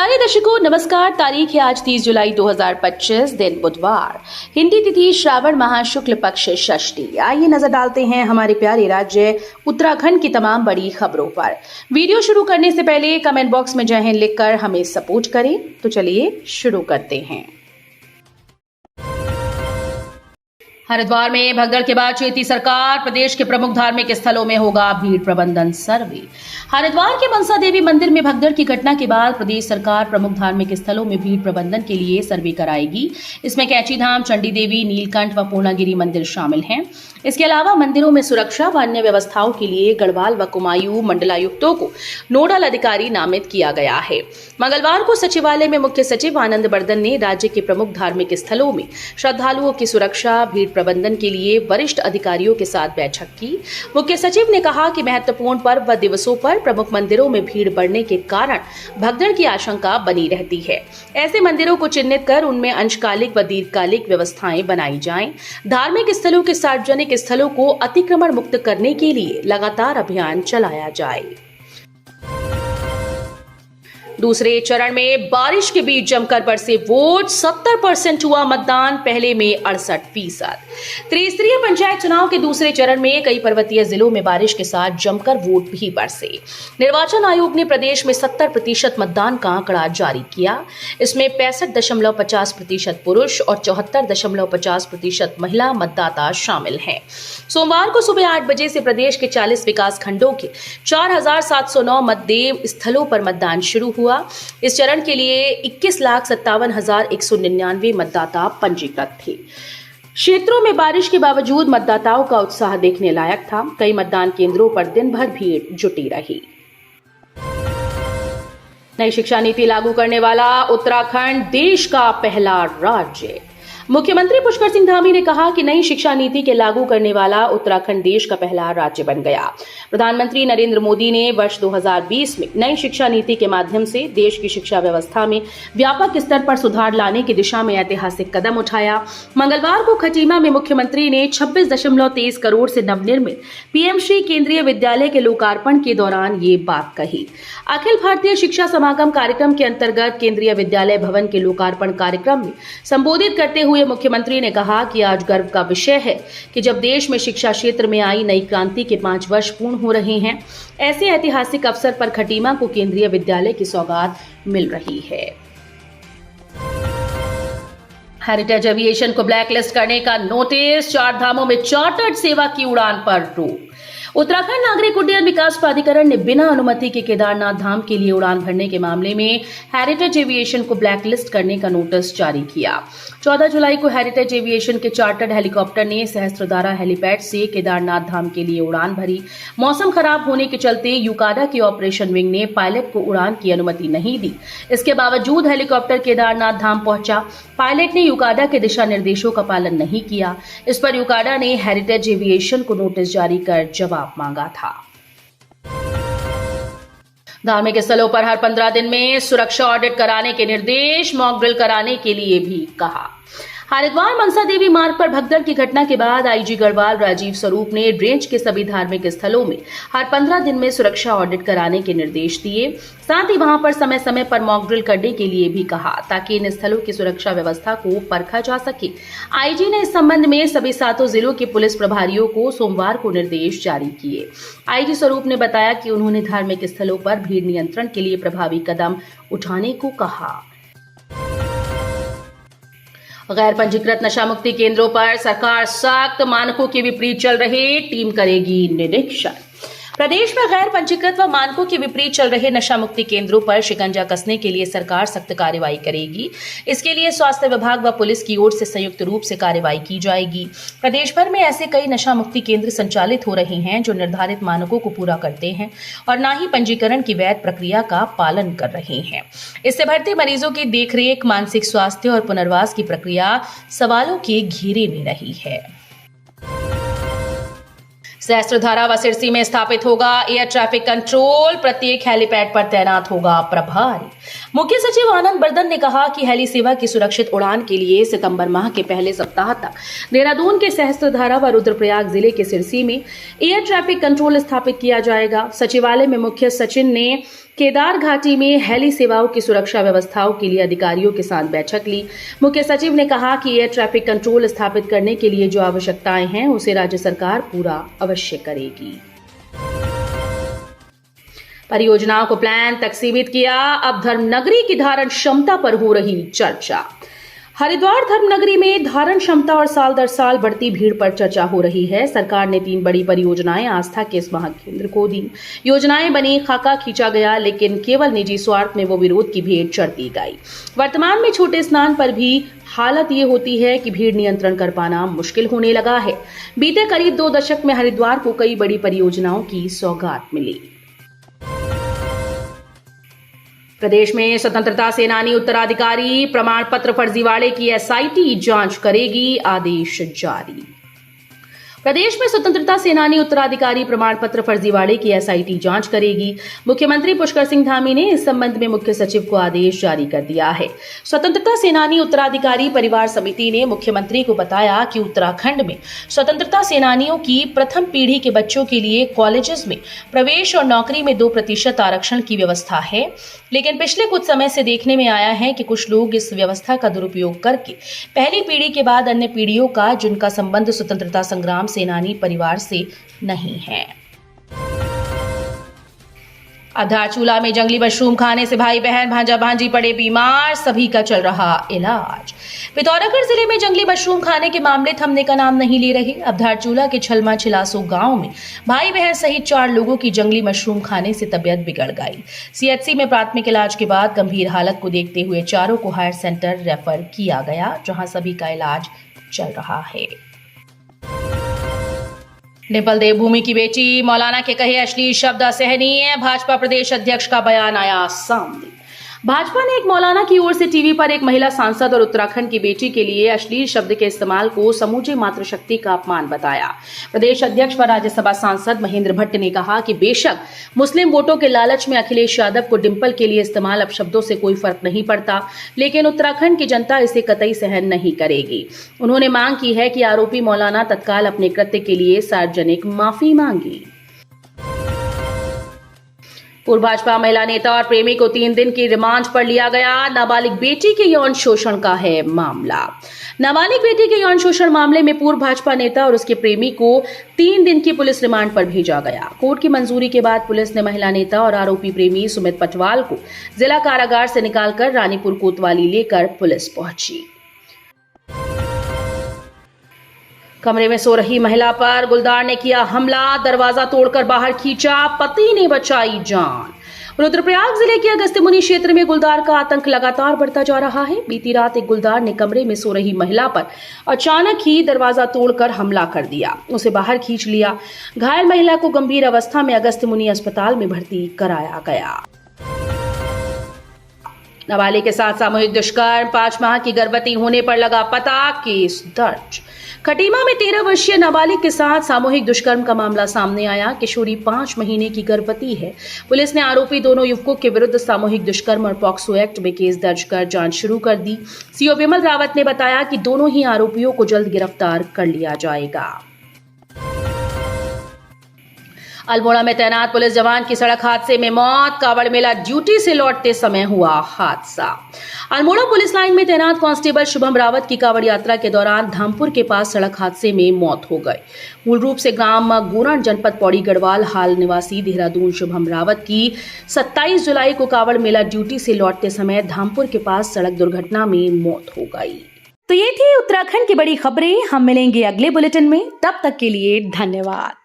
प्यारे दर्शकों नमस्कार। तारीख है आज 30 जुलाई 2025, दिन बुधवार, हिंदी तिथि श्रावण माह शुक्ल पक्ष षष्ठी। आइए नजर डालते हैं हमारे प्यारे राज्य उत्तराखंड की तमाम बड़ी खबरों पर। वीडियो शुरू करने से पहले कमेंट बॉक्स में जय हिंद लिखकर हमें सपोर्ट करें। तो चलिए शुरू करते हैं। हरिद्वार में भगदड़ के बाद चेती सरकार, प्रदेश के प्रमुख धार्मिक स्थलों में होगा भीड़ प्रबंधन सर्वे। हरिद्वार के मनसा देवी मंदिर में भगदड़ की घटना के बाद प्रदेश सरकार प्रमुख धार्मिक स्थलों में भीड़ प्रबंधन के लिए सर्वे कराएगी। इसमें कैची धाम, चंडी देवी, नीलकंठ व पूर्णागिरी मंदिर शामिल हैं। इसके अलावा मंदिरों में सुरक्षा व अन्य व्यवस्थाओं के लिए गढ़वाल व कुमायूं मंडलायुक्तों को नोडल अधिकारी नामित किया गया है। मंगलवार को सचिवालय में मुख्य सचिव आनंद बर्धन ने राज्य के प्रमुख धार्मिक स्थलों में श्रद्धालुओं की सुरक्षा, भीड़ प्रबंधन के लिए वरिष्ठ अधिकारियों के साथ बैठक की। मुख्य सचिव ने कहा कि महत्वपूर्ण पर्व व दिवसों पर प्रमुख मंदिरों में भीड़ बढ़ने के कारण भगदड़ की आशंका बनी रहती है। ऐसे मंदिरों को चिन्हित कर उनमें अंशकालिक व दीर्घकालिक व्यवस्थाएं बनाई जाएं। धार्मिक स्थलों के सार्वजनिक स्थलों को अतिक्रमण मुक्त करने के लिए लगातार अभियान चलाया जाए। दूसरे चरण में बारिश के बीच जमकर बरसे वोट, 70% हुआ मतदान, पहले में 68%। त्रिस्तरीय पंचायत चुनाव के दूसरे चरण में कई पर्वतीय जिलों में बारिश के साथ जमकर वोट भी बरसे। निर्वाचन आयोग ने प्रदेश में 70% मतदान का आंकड़ा जारी किया। इसमें 65.50% पुरुष और 74.50% महिला मतदाता शामिल हैं। सोमवार को सुबह 8 बजे से प्रदेश के 40 विकास खंडों के 4709 मतदेय स्थलों पर मतदान शुरू हुआ। इस चरण के लिए 21,57,199 मतदाता पंजीकृत थे। क्षेत्रों में बारिश के बावजूद मतदाताओं का उत्साह देखने लायक था। कई मतदान केंद्रों पर दिन भर भीड़ जुटी रही। नई शिक्षा नीति लागू करने वाला उत्तराखंड देश का पहला राज्य। मुख्यमंत्री पुष्कर सिंह धामी ने कहा कि नई शिक्षा नीति के लागू करने वाला उत्तराखंड देश का पहला राज्य बन गया। प्रधानमंत्री नरेंद्र मोदी ने वर्ष 2020 में नई शिक्षा नीति के माध्यम से देश की शिक्षा व्यवस्था में व्यापक स्तर पर सुधार लाने की दिशा में ऐतिहासिक कदम उठाया। मंगलवार को खटीमा में मुख्यमंत्री ने 26.23 करोड़ से नवनिर्मित पीएम श्री केंद्रीय विद्यालय के लोकार्पण के दौरान ये बात कही। अखिल भारतीय शिक्षा समागम कार्यक्रम के अंतर्गत केंद्रीय विद्यालय भवन के लोकार्पण कार्यक्रम में संबोधित करते हुए मुख्यमंत्री ने कहा कि आज गर्व का विषय है कि जब देश में शिक्षा क्षेत्र में आई नई क्रांति के 5 वर्ष पूर्ण हो रहे हैं, ऐसे ऐतिहासिक अवसर पर खटीमा को केंद्रीय विद्यालय की सौगात मिल रही है। हेरिटेज एविएशन को ब्लैकलिस्ट करने का नोटिस, 4 धामों में चार्टर्ड सेवा की उड़ान पर रोक। उत्तराखंड नागरिक उड्डयन विकास प्राधिकरण ने बिना अनुमति के केदारनाथ धाम के लिए उड़ान भरने के मामले में हेरिटेज एविएशन को ब्लैकलिस्ट करने का नोटिस जारी किया। 14 जुलाई को हेरिटेज एविएशन के चार्टर्ड हेलीकॉप्टर ने सहस्त्रधारा हेलीपैड से केदारनाथ धाम के लिए उड़ान भरी। मौसम खराब होने के चलते यूकाडा की ऑपरेशन विंग ने पायलट को उड़ान की अनुमति नहीं दी। इसके बावजूद हेलीकॉप्टर केदारनाथ धाम पहुंचा। पायलट ने यूकाडा के दिशा निर्देशों का पालन नहीं किया। इस पर यूकाडा ने हेरिटेज एविएशन को नोटिस जारी कर जवाब मांगा था। धार्मिक स्थलों पर हर 15 दिन में सुरक्षा ऑडिट कराने के निर्देश, मॉक ड्रिल कराने के लिए भी कहा। हरिद्वार मनसा देवी मार्ग पर भगदड़ की घटना के बाद आईजी गढ़वाल राजीव स्वरूप ने रेंज के सभी धार्मिक स्थलों में हर 15 दिन में सुरक्षा ऑडिट कराने के निर्देश दिए। साथ ही वहां पर समय समय पर मॉक ड्रिल करने के लिए भी कहा, ताकि इन स्थलों की सुरक्षा व्यवस्था को परखा जा सके। आईजी ने इस संबंध में सभी 7 जिलों के पुलिस प्रभारियों को सोमवार को निर्देश जारी किए। आईजी स्वरूप ने बताया कि उन्होंने धार्मिक स्थलों पर भीड़ नियंत्रण के लिए प्रभावी कदम उठाने को कहा। गैर पंजीकृत नशा मुक्ति केंद्रों पर सरकार सख्त, मानकों के विपरीत चल रहे, टीम करेगी निरीक्षण। प्रदेश में गैर पंजीकृत व मानकों के विपरीत चल रहे नशा मुक्ति केंद्रों पर शिकंजा कसने के लिए सरकार सख्त कार्रवाई करेगी। इसके लिए स्वास्थ्य विभाग व पुलिस की ओर से संयुक्त रूप से कार्रवाई की जाएगी। प्रदेश भर में ऐसे कई नशा मुक्ति केंद्र संचालित हो रहे हैं जो निर्धारित मानकों को पूरा करते हैं और न ही पंजीकरण की वैध प्रक्रिया का पालन कर रहे हैं। इससे भर्ती मरीजों की देखरेख, मानसिक स्वास्थ्य और पुनर्वास की प्रक्रिया सवालों के घेरे में रही है। सहस्त्रधारा व सिरसी में स्थापित होगा एयर ट्रैफिक कंट्रोल, प्रत्येक हेलीपैड पर तैनात होगा प्रभारी। मुख्य सचिव आनंद बर्धन ने कहा कि हेली सेवा की सुरक्षित उड़ान के लिए सितंबर माह के पहले सप्ताह तक देहरादून के सहस्त्रधारा व रुद्रप्रयाग जिले के सिरसी में एयर ट्रैफिक कंट्रोल स्थापित किया जाएगा। सचिवालय में मुख्य सचिव ने केदार घाटी में हेली सेवाओं की सुरक्षा व्यवस्थाओं के लिए अधिकारियों के साथ बैठक ली। मुख्य सचिव ने कहा कि एयर ट्रैफिक कंट्रोल स्थापित करने के लिए जो आवश्यकताएं हैं उसे राज्य सरकार पूरा अवश्य करेगी। परियोजनाओं को प्लान तक सीमित किया, अब धर्मनगरी की धारण क्षमता पर हो रही चर्चा। हरिद्वार धर्मनगरी में धारण क्षमता और साल दर साल बढ़ती भीड़ पर चर्चा हो रही है। सरकार ने 3 बड़ी परियोजनाएं आस्था के इस महाकेंद्र को दी। योजनाएं बनी, खाका खींचा गया, लेकिन केवल निजी स्वार्थ में वो विरोध की भेंट चढ़ती गई। वर्तमान में छोटे स्नान पर भी हालत ये होती है कि भीड़ नियंत्रण कर पाना मुश्किल होने लगा है। बीते करीब 2 दशक में हरिद्वार को कई बड़ी परियोजनाओं की सौगात मिली। प्रदेश में स्वतंत्रता सेनानी उत्तराधिकारी प्रमाण पत्र फर्जीवाड़े की एसआईटी जांच करेगी, आदेश जारी। प्रदेश में स्वतंत्रता सेनानी उत्तराधिकारी प्रमाण पत्र फर्जीवाड़े की एसआईटी जांच करेगी। मुख्यमंत्री पुष्कर सिंह धामी ने इस संबंध में मुख्य सचिव को आदेश जारी कर दिया है। स्वतंत्रता सेनानी उत्तराधिकारी परिवार समिति ने मुख्यमंत्री को बताया कि उत्तराखंड में स्वतंत्रता सेनानियों की प्रथम पीढ़ी के बच्चों के लिए कॉलेजेस में प्रवेश और नौकरी में 2% आरक्षण की व्यवस्था है, लेकिन पिछले कुछ समय से देखने में आया है कि कुछ लोग इस व्यवस्था का दुरुपयोग करके पहली पीढ़ी के बाद अन्य पीढ़ियों का जिनका संबंध स्वतंत्रता संग्राम सेनानी परिवार से नहीं है। अब धारचूला में जंगली मशरूम खाने से भाई बहन भांजा भांजी पड़े बीमार, सभी का चल रहा इलाज। पिथौरागढ़ जिले में जंगली मशरूम खाने के मामले थमने का नाम नहीं ले रहे। अब धारचूला के छलमा छिलासू गांव में भाई बहन सहित 4 लोगों की जंगली मशरूम खाने से तबियत बिगड़ गई। सीएचसी में प्राथमिक इलाज के बाद गंभीर हालत को देखते हुए चारों को हायर सेंटर रेफर किया गया, जहां सभी का इलाज चल रहा है। डिंपल देवभूमि की बेटी मौलाना के कहे अश्लील शब्द असहनीय, भाजपा प्रदेश अध्यक्ष का बयान आया सामने। भाजपा ने एक मौलाना की ओर से टीवी पर एक महिला सांसद और उत्तराखंड की बेटी के लिए अश्लील शब्द के इस्तेमाल को समूचे मातृशक्ति का अपमान बताया। प्रदेश अध्यक्ष व राज्यसभा सांसद महेंद्र भट्ट ने कहा कि बेशक मुस्लिम वोटों के लालच में अखिलेश यादव को डिंपल के लिए इस्तेमाल अपशब्दों से कोई फर्क नहीं पड़ता, लेकिन उत्तराखंड की जनता इसे कतई सहन नहीं करेगी। उन्होंने मांग की है कि आरोपी मौलाना तत्काल अपने कृत्य के लिए सार्वजनिक माफी मांगी। पूर्व भाजपा महिला नेता और प्रेमी को 3 दिन की रिमांड पर लिया गया। नाबालिग बेटी के यौन शोषण का है मामला। नाबालिग बेटी के यौन शोषण मामले में पूर्व भाजपा नेता और उसके प्रेमी को 3 दिन की पुलिस रिमांड पर भेजा गया। कोर्ट की मंजूरी के बाद पुलिस ने महिला नेता और आरोपी प्रेमी सुमित पटवाल को जिला कारागार से निकालकर रानीपुर कोतवाली लेकर पुलिस पहुंची। कमरे में सो रही महिला पर गुलदार ने किया हमला, दरवाजा तोड़कर बाहर खींचा, पति ने बचाई जान। रुद्रप्रयाग जिले के अगस्त्यमुनि क्षेत्र में गुलदार का आतंक लगातार बढ़ता जा रहा है। बीती रात एक गुलदार ने कमरे में सो रही महिला पर अचानक ही दरवाजा तोड़कर हमला कर दिया, उसे बाहर खींच लिया। घायल महिला को गंभीर अवस्था में अगस्त्यमुनि अस्पताल में भर्ती कराया गया। नाबालिग के साथ सामूहिक दुष्कर्म, 5 माह की गर्भवती होने पर लगा पता, केस दर्ज। खटीमा में 13 वर्षीय नाबालिग के साथ सामूहिक दुष्कर्म का मामला सामने आया। किशोरी 5 महीने की गर्भवती है। पुलिस ने आरोपी दोनों युवकों के विरुद्ध सामूहिक दुष्कर्म और पॉक्सो एक्ट में केस दर्ज कर जांच शुरू कर दी। सीओ विमल रावत ने बताया कि दोनों ही आरोपियों को जल्द गिरफ्तार कर लिया जाएगा। अल्मोड़ा में तैनात पुलिस जवान की सड़क हादसे में मौत। कावड़ मेला ड्यूटी से लौटते समय हुआ हादसा। अल्मोड़ा पुलिस लाइन में तैनात कांस्टेबल शुभम रावत की कावड़ यात्रा के दौरान धामपुर के पास सड़क हादसे में मौत हो गई। मूल रूप से ग्राम गोरण जनपद पौड़ी गढ़वाल हाल निवासी देहरादून शुभम रावत की 27 जुलाई को कावड़ मेला ड्यूटी से लौटते समय धामपुर के पास सड़क दुर्घटना में मौत हो गई। तो ये थी उत्तराखंड की बड़ी खबरें। हम मिलेंगे अगले बुलेटिन में, तब तक के लिए धन्यवाद।